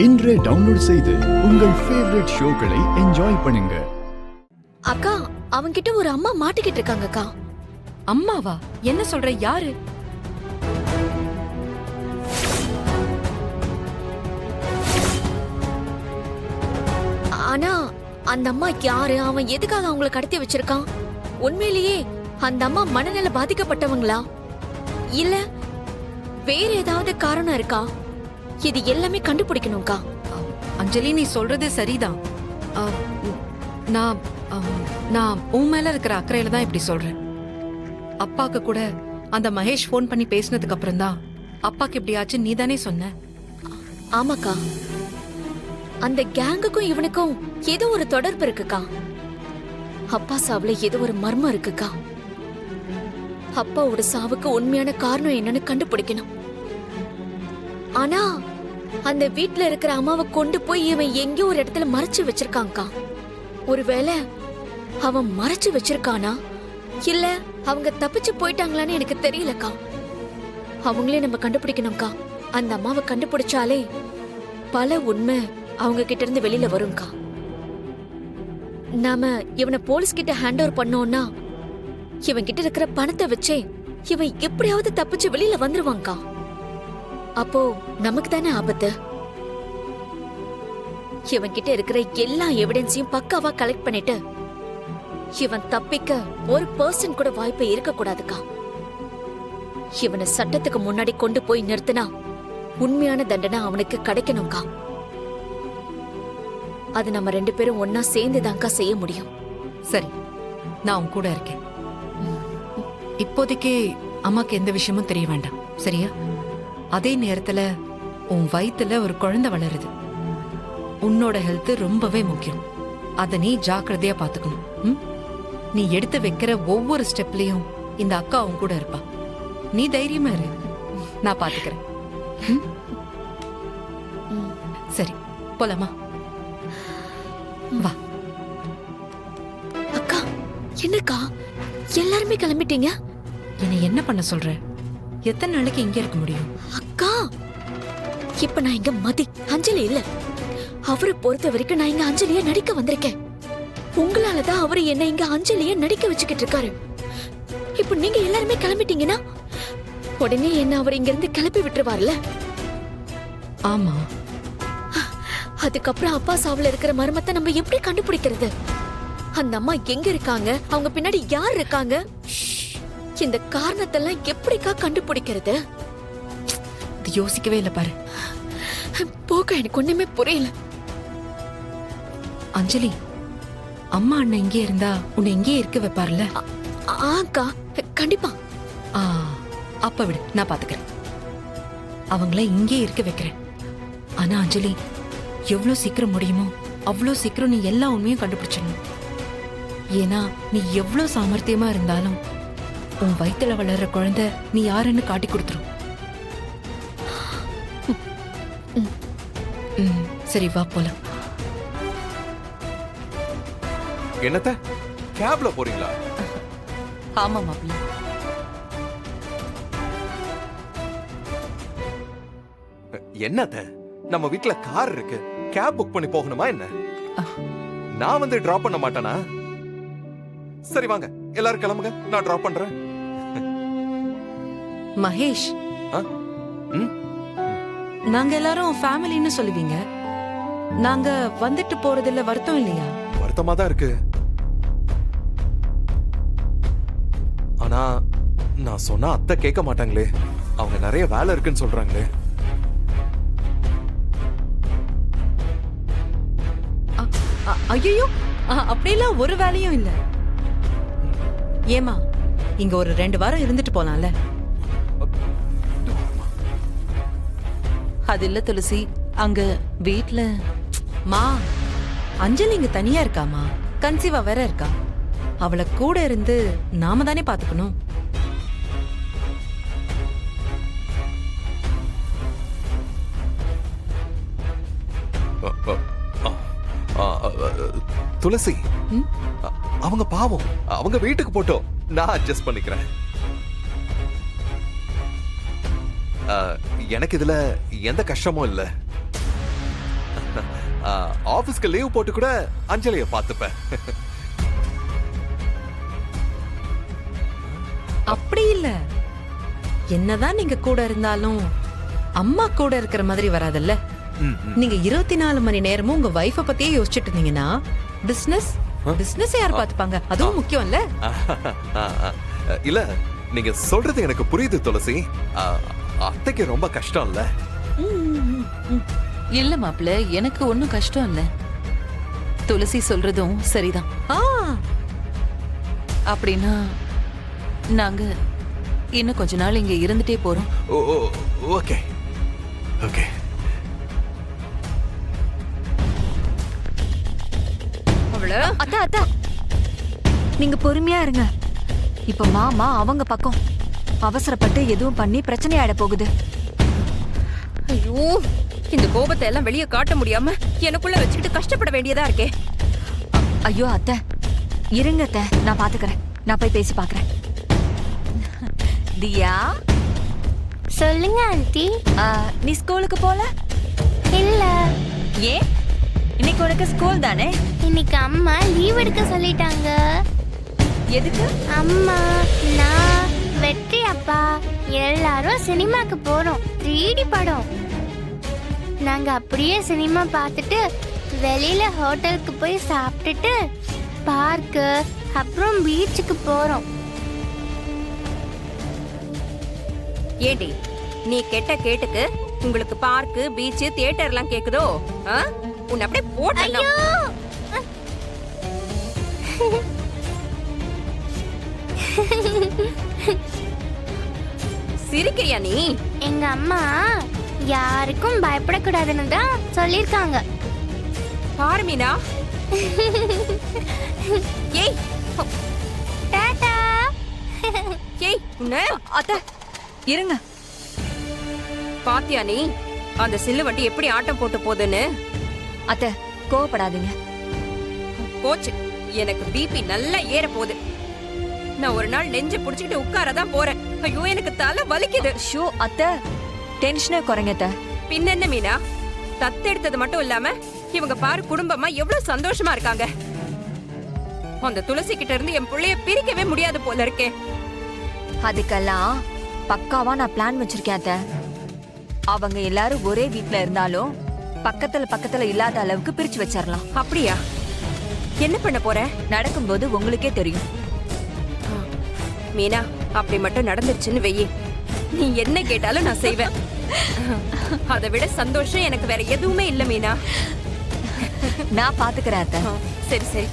இன்றே டவுன்லோட் செய்து உங்கள் ஃபேவரட் ஷோக்களை என்ஜாய் பண்ணுங்க. அக்கா அவன்கிட்ட ஒரு அம்மா மாட்டிக்கிட்டு இருக்காங்க அக்கா. அம்மாவா? என்ன சொல்ற? யாரு? ஆனா அந்த அம்மா யாரு, அவன் எதுக்காக அவங்களை கடத்தி வச்சிருக்கான்? உண்மையிலேயே அந்த அம்மா மனநல பாதிக்கப்பட்டவங்களா இல்ல வேற ஏதாவது காரணம் இருக்கா? இது எல்லாமே கண்டுபிடிக்கணும்க்கா. அஞ்சலி, நீ சொல்றது சரிதான். நான் நான் உன் மேல இருக்கிற அக்கறையில தான் இப்படி சொல்றேன். அப்பாக்கு கூட அந்த மகேஷ் போன் பண்ணி பேசினதுக்கு அப்புறம் தான் அப்பாக்கு இப்படி ஆச்சு நீ தானே சொன்ன. ஆமாக்கா, அந்த கேங்குக்கும் இவனுக்கும் ஏதோ ஒரு தொடர்பு இருக்குக்கா. அப்பா சாவுல ஏதோ ஒரு மர்மம் இருக்குக்கா. அப்பாவோட சாவுக்கு உண்மையான காரணம் என்னன்னு கண்டுபிடிக்கணும். ஆனா அந்த வீட்ல இருக்கிற அம்மாவை கொண்டு போய் இவன் எங்கேயோ ஒரு இடத்துல மறைச்சு வச்சிருக்கான்க்கா. ஒருவேளை அவன் மறைச்சு வச்சிருக்கானா இல்ல அவங்க தப்பிச்சு போயிட்டாங்களான்னு எனக்கு தெரியலக்கா. அவங்களே நம்ம கண்டுபிடிக்கணும்க்கா. அந்த அம்மாவை கண்டுபிடிச்சாலே பல உண்மை அவங்க கிட்ட இருந்து வெளியில வரும்க்கா. நாம இவனை போலீஸ் கிட்ட ஹேண்ட் ஓவர் பண்ணோம்னா இவன் கிட்ட இருக்கிற பணத்தை வச்சே இவன் எப்படியாவது தப்பிச்சு வெளியில வந்துருவான்க்கா. அப்போ நமக்கு தானே ஆபத்து. இவன் கிட்ட இருக்கிற எல்லா எவிடன்ஸையும் பக்காவா கலெக்ட் பண்ணிட்டு இவன் தப்பிக்க ஒரு பர்சன் கூட வாய்ப்பு இருக்க கூடாதுக்கா. இவனை சட்டத்துக்கு முன்னாடி கொண்டு போய் நிறுத்தினா உண்மையான தண்டனை அவனுக்கு கிடைக்கணும்க்கா. அது நம்ம ரெண்டு பேரும் ஒன்னா சேர்ந்துதான்க்கா செய்ய முடியும். சரி, நான் உன் கூட இருக்கேன். இப்போதைக்கு அம்மாக்கு எந்த விஷயமும் தெரிய வேண்டாம், சரியா? அதே நேரத்துல உன் வயித்துல ஒரு குழந்தை வளருது. உன்னோட ஹெல்த் ரொம்பவே முக்கியம். அத நீ ஜாக்கிரதையா பாத்துக்கணும். நீ எடுத்து வைக்கிற ஒவ்வொரு ஸ்டெப்லயும் இந்த அக்கா உன் கூட இருப்பா. நீ தைரியமா இரு, நான் பாத்துக்கிறேன். சரி, போலாமா? வா. அக்கா, என்னக்கா எல்லாருமே கிளம்பிட்டீங்க? என்னை என்ன பண்ண சொல்ற? எத்தனை நாளைக்கு இங்க இருக்க முடியும்? அக்கா, இப்ப நான் இங்க மதி அஞ்சலி இல்ல. அவரை பொறுத்த வரைக்கும் நான் இங்க அஞ்சலிய நடிக்க வந்திருக்கேன். உங்களாலதான் அவரு என்ன இங்க அஞ்சலிய நடிக்க வச்சுக்கிட்டு இருக்காரு. இப்ப நீங்க எல்லாருமே கிளம்பிட்டீங்கன்னா உடனே என்ன அவர் இங்க இருந்து கிளப்பி விட்டுருவார்ல. ஆமா, அதுக்கப்புறம் அப்பா சாவுல இருக்கிற மர்மத்தை நம்ம எப்படி கண்டுபிடிக்கிறது? அந்த அம்மா எங்க இருக்காங்க? அவங்க பின்னாடி யார் இருக்காங்க? இந்த காரணத்தெல்லாம் எப்படிக்கா கண்டுபிடிக்கிறது? யோசிக்கவே இல்ல பாரு. போக எனக்கு ஒண்ணுமே புரியல. அஞ்சலி, அம்மா அண்ணன் இங்கே இருந்தா உன்னை இங்கே இருக்க வைப்பார்ல? ஆக்கா, கண்டிப்பா. அப்ப விடு, நான் பாத்துக்கிறேன். அவங்கள இங்கே இருக்க வைக்கிறேன். ஆனா அஞ்சலி, எவ்வளவு சீக்கிரம் முடியுமோ அவ்வளோ சீக்கிரம் நீ எல்லா உண்மையும் கண்டுபிடிச்சிடணும். ஏன்னா நீ எவ்வளவு சாமர்த்தியமா இருந்தாலும் உன் வயித்துல வளர்ற குழந்தை நீ யாருன்னு காட்டி கொடுத்துரும். சரி, வா போலாம். என்னத்த கேப்ல போறீங்களா? ஆமா மாப்பிள்ள. என்னத்த, நம்ம வீட்ல கார் இருக்கு, கேப் புக் பண்ணி போகணுமா என்ன? நான் வந்து டிராப் பண்ண மாட்டேனா? சரி வாங்க, எல்லாரும் கிளம்புங்க, நான் டிராப் பண்றேன். மகேஷ், நாங்க எல்லாரும் ஃபேமிலின்னு சொல்லுவீங்க. நாங்க வந்துட்டு போறதுல வருத்தம் இல்லையா? வருத்தமா தான் இருக்கு. ஆனா நான் சொன்னா அத்தை கேட்க மாட்டாங்களே. அவங்க நிறைய வேலை இருக்குன்னு சொல்றாங்களே. ஐயோ, அப்படியெல்லாம் ஒரு வேலையும் இல்ல. ஏமா, இங்க ஒரு 2 வாரம் இருந்துட்டு போலாம்ல? அது இல்ல துளசி, அங்க வீட்ல மா, அஞ்சலி இங்க தனியா இருக்காமா, கன்சீவா வேற இருக்கா. அவளை கூட இருந்து நாம தானே பாத்துக்கணும். துளசி, அவங்க பாவம், அவங்க வீட்டுக்கு போட்டோம், நான் அட்ஜஸ்ட் பண்ணிக்கிறேன். எனக்கு இதுல எந்த கஷ்டமும் இல்ல. ஆபீஸ்க்கு லீவ் போட்டு கூட அஞ்சலிய பாத்துப்பேன். அப்படி இல்ல, என்னதான் நீங்க கூட இருந்தாலும் அம்மா கூட இருக்கிற மாதிரி வராதுல்ல. நீங்க 24 மணி நேரமும் உங்க வைஃப பத்தியே யோசிச்சுட்டு இருந்தீங்கன்னா பிசினஸ் யார் பாத்துப்பாங்க? அதுவும் முக்கியம் இல்ல. இல்ல, நீங்க சொல்றது எனக்கு புரியுது துளசி. அத்தைக்கு ரொம்ப கஷ்டம் இல்ல. இல்ல மாப்பிள்ள, எனக்கு ஒண்ணும் கஷ்டம் இல்ல. துளசி சொல்றதும் சரிதான். ஆ, அப்படின்னா நாங்க இன்னும் கொஞ்ச நாள் இங்க இருந்துட்டே போறோம். Okay okay. அவள அத்தா அத்தா, நீங்க பொறுமையா இருங்க. இப்ப மாமா அவங்க பக்கம் அவசரப்பட்டு எதுவும் பண்ணி பிரச்சனை ஆயிட போகுது. ஐயோ, இந்த கோபத்தை எல்லாம் வெளியே காட்ட முடியாம எனக்குள்ள வச்சுக்கிட்டு கஷ்டப்பட வேண்டியதா இருக்கே. ஐயோ அத்தை, இருங்க அத்தை, நான் பாத்துக்கறேன். நான் போய் பேசி பாக்குறேன். தியா, சொல்லுங்க ஆண்டி. நீ ஸ்கூலுக்கு போல? இல்ல, ஏன்? இன்னைக்கு உனக்கு ஸ்கூல் தானே? இன்னைக்கு அம்மா லீவ் எடுக்க சொல்லிட்டாங்க. எதுக்கு? அம்மா, நான், வெற்றி அப்பா எல்லாரும் சினிமாக்கு போறோம். 3D படம். நாங்க அப்படியே சினிமா பார்த்துட்டு வெளியில ஹோட்டலுக்கு போய் சாப்பிட்டுட்டு பார்க்கு அப்புறம் பீச்சுக்கு போறோம். ஏண்டி, நீ கெட்ட கேட்டுக்கு உங்களுக்கு பார்க்கு, பீச், தியேட்டர் எல்லாம் கேக்குதோ? உன்னை அப்படியே போட்டு ஐயோ, சிரிக்கிறியா நீ? எங்க அம்மா யாருக்கும் பயப்படக்கூடாதுன்னு தான் சொல்லிருக்காங்க. பாரு மீனா. ஏய் டாடா. ஏய், உன்னை அத்தை இருங்க. பாத்தியா நீ அந்த சில்லு வண்டி எப்படி ஆட்டம் போட்டு போகுதுன்னு? அத்தை கோவப்படாதீங்க. போச்சு, எனக்கு பிபி நல்லா ஏற போகுது. நான் ஒரு நாள் நெஞ்ச புடிச்சுக்கிட்டு உட்காரதான் போறேன். ஐயோ, எனக்கு தலை வலிக்குது. ஷோ அத்தை, டென்ஷனே குறைங்க அத்தை. பின்னென்ன மீனா, தத்தெடுத்தது மட்டும் இல்லாம இவங்க பாரு குடும்பமா எவ்வளவு சந்தோஷமா இருக்காங்க. அந்த துளசி கிட்ட இருந்து என் புள்ளைய பிரிக்கவே முடியாது போல இருக்கே. அதுக்கெல்லாம் பக்காவா நான் பிளான் வச்சிருக்கேன் அத்தை. அவங்க எல்லாரும் ஒரே வீட்ல இருந்தாலும் பக்கத்துல இல்லாத அளவுக்கு பிரிச்சு வச்சிடலாம். அப்படியா? என்ன பண்ண போற? நடக்கும்போது உங்களுக்கே தெரியும். மீனா, அப்படி மட்டும் நடந்துருச்சுன்னு வெயி, நீ என்ன கேட்டாலும் நான் செய்வேன். அதை விட சந்தோஷம் எனக்கு வேற எதுவுமே இல்ல மீனா. நான் பாத்துக்கிறேன் அத்தை. சரி சரி.